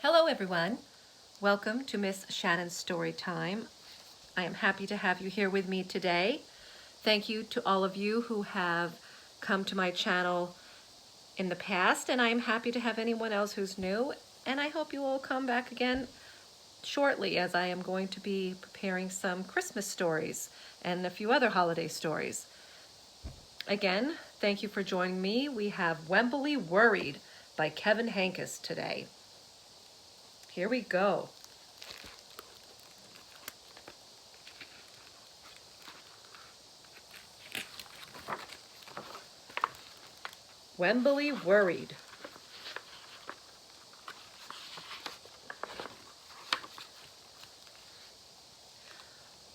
Hello everyone. Welcome to Miss Shannon's Story Time. I am happy to have you here with me today. Thank you to all of you who have come to my channel in the past, and I am happy to have anyone else who's new, and I hope you will come back again shortly, as I am going to be preparing some Christmas stories and a few other holiday stories. Again, thank you for joining me. We have Wemberly Worried by Kevin Henkes today. Here we go. Wemberly Worried.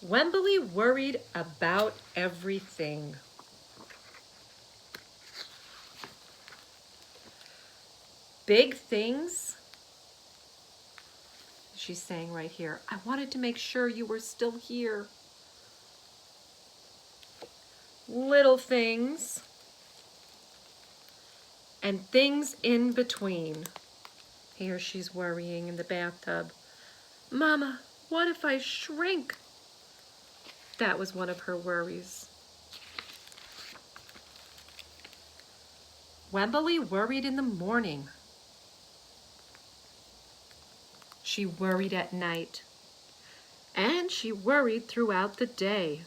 Wemberly worried about everything. Big things. She's saying right here, I wanted to make sure you were still here. Little things. And things in between. Here she's worrying in the bathtub. Mama, what if I shrink? That was one of her worries. Wemberly worried in the morning. She worried at night. And she worried throughout the day.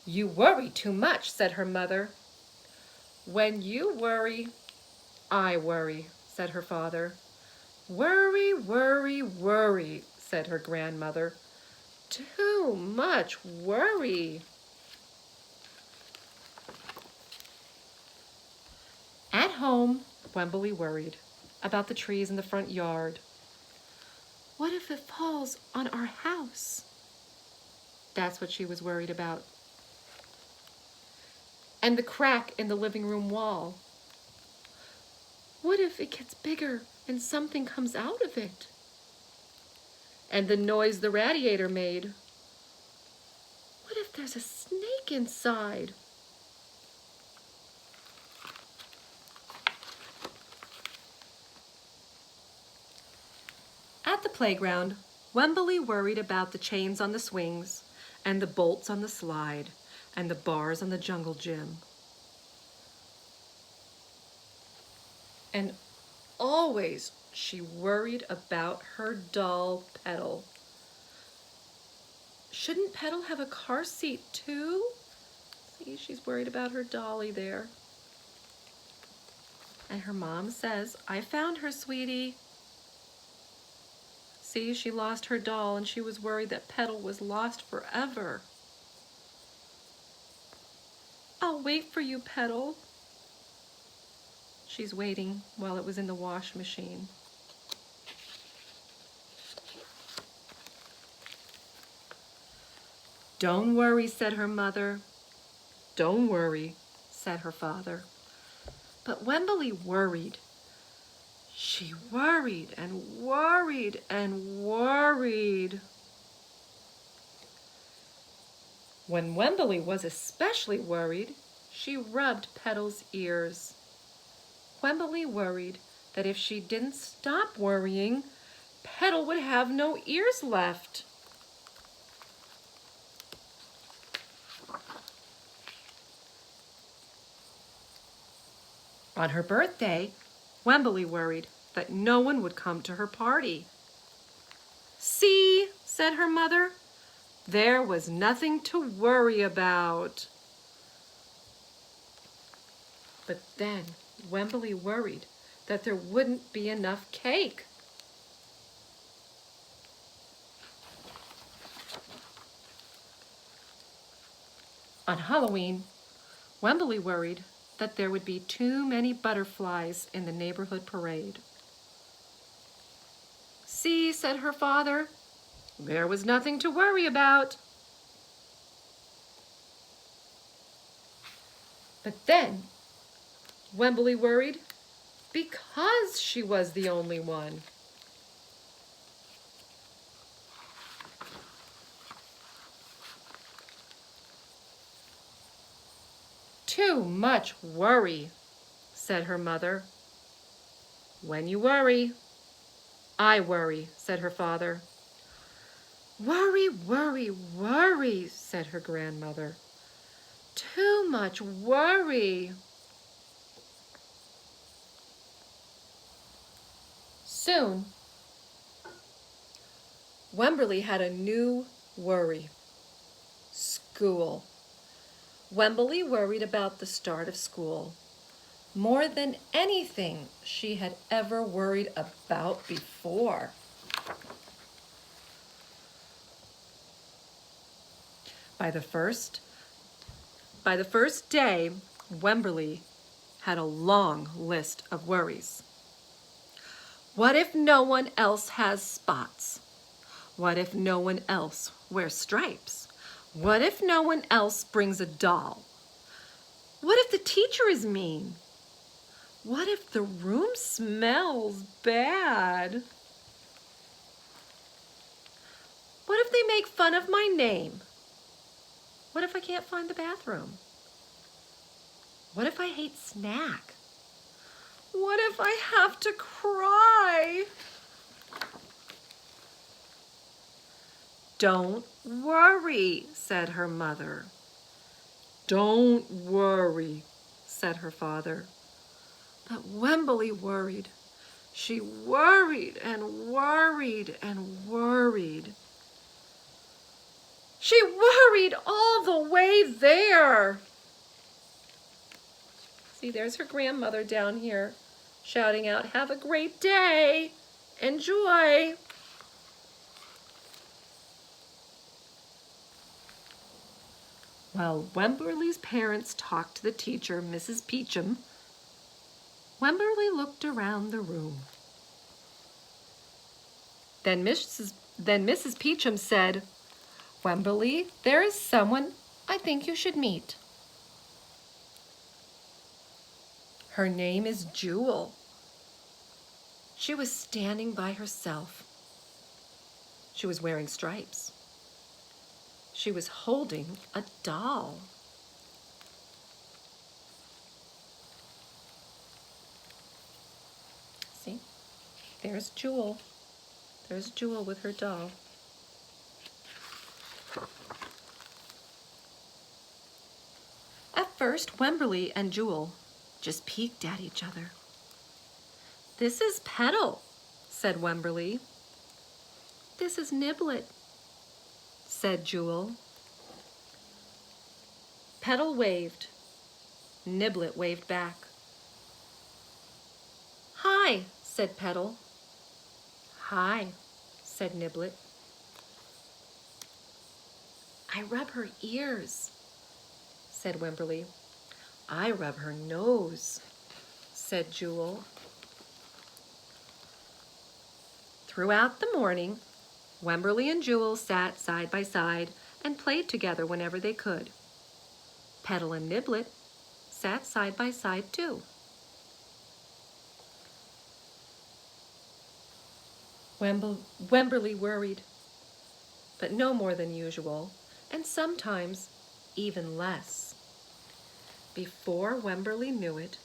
You worry too much, said her mother. When you worry, I worry, said her father. Worry, worry, worry, said her grandmother. Too much worry. At home, Wemberly worried about the trees in the front yard. What if it falls on our house? That's what she was worried about. And the crack in the living room wall. What if it gets bigger and something comes out of it? And the noise the radiator made. What if there's a snake inside? At the playground, Wemberly worried about the chains on the swings, and the bolts on the slide, and the bars on the jungle gym. And always she worried about her doll Petal. Shouldn't Petal have a car seat too? See, she's worried about her dolly there. And her mom says, I found her, sweetie. See, she lost her doll and she was worried that Petal was lost forever. I'll wait for you, Petal. She's waiting while it was in the wash machine. Don't worry, said her mother. Don't worry, said her father. But Wemberly worried. She worried and worried and worried. When Wemberly was especially worried, she rubbed Petal's ears. Wemberly worried that if she didn't stop worrying, Petal would have no ears left. On her birthday, Wemberly worried that no one would come to her party. See, said her mother, there was nothing to worry about. But then Wemberly worried that there wouldn't be enough cake. On Halloween, Wemberly worried that there would be too many butterflies in the neighborhood parade. See, said her father, there was nothing to worry about. But then Wemberly worried because she was the only one. Too much worry, said her mother. When you worry. I worry, said her father. Worry, worry, worry, said her grandmother. Too much worry. Soon, Wemberly had a new worry. School. Wemberly worried about the start of school more than anything she had ever worried about before. By the first day, Wemberly had a long list of worries. What if no one else has spots? What if no one else wears stripes? What if no one else brings a doll? What if the teacher is mean? What if the room smells bad? What if they make fun of my name? What if I can't find the bathroom? What if I hate snack? What if I have to cry? Don't worry, said her mother. Don't worry, said her father. But Wemberly worried. She worried and worried and worried. She worried all the way there. See, there's her grandmother down here shouting out, "Have a great day. Enjoy." While Wemberly's parents talked to the teacher, Mrs. Peachum, Wemberly looked around the room. Then Mrs. Peachum said, "Wemberly, there is someone I think you should meet. Her name is Jewel." She was standing by herself. She was wearing stripes. She was holding a doll. See, there's Jewel. There's Jewel with her doll. At first, Wemberly and Jewel just peeked at each other. "This is Petal," said Wemberly. "This is Niblet," said Jewel. Petal waved. Niblet waved back. "Hi," said Petal. "Hi," said Niblet. "I rub her ears," said Wemberly. "I rub her nose," said Jewel. Throughout the morning, Wemberly and Jewel sat side by side and played together whenever they could. Petal and Niblet sat side by side too. Wemberly worried, but no more than usual, and sometimes even less. Before Wemberly knew it,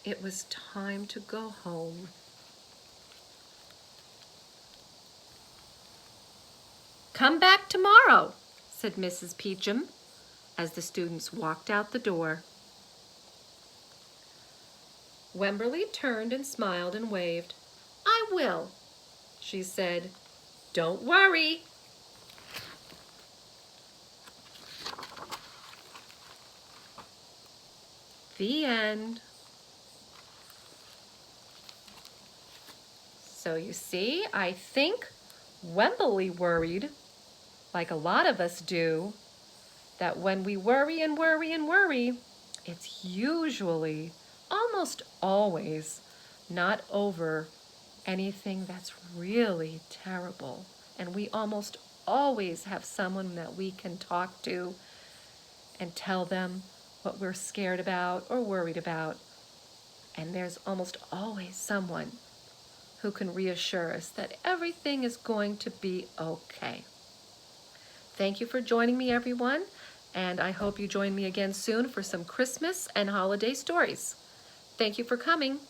it was time to go home. "Come back tomorrow," said Mrs. Peachum as the students walked out the door. Wemberly turned and smiled and waved. "I will," she said. "Don't worry." The end. So you see, I think Wemberly worried, like a lot of us do, that when we worry and worry and worry, it's usually, almost always, not over anything that's really terrible. And we almost always have someone that we can talk to and tell them what we're scared about or worried about. And there's almost always someone who can reassure us that everything is going to be okay. Thank you for joining me, everyone, and I hope you join me again soon for some Christmas and holiday stories. Thank you for coming.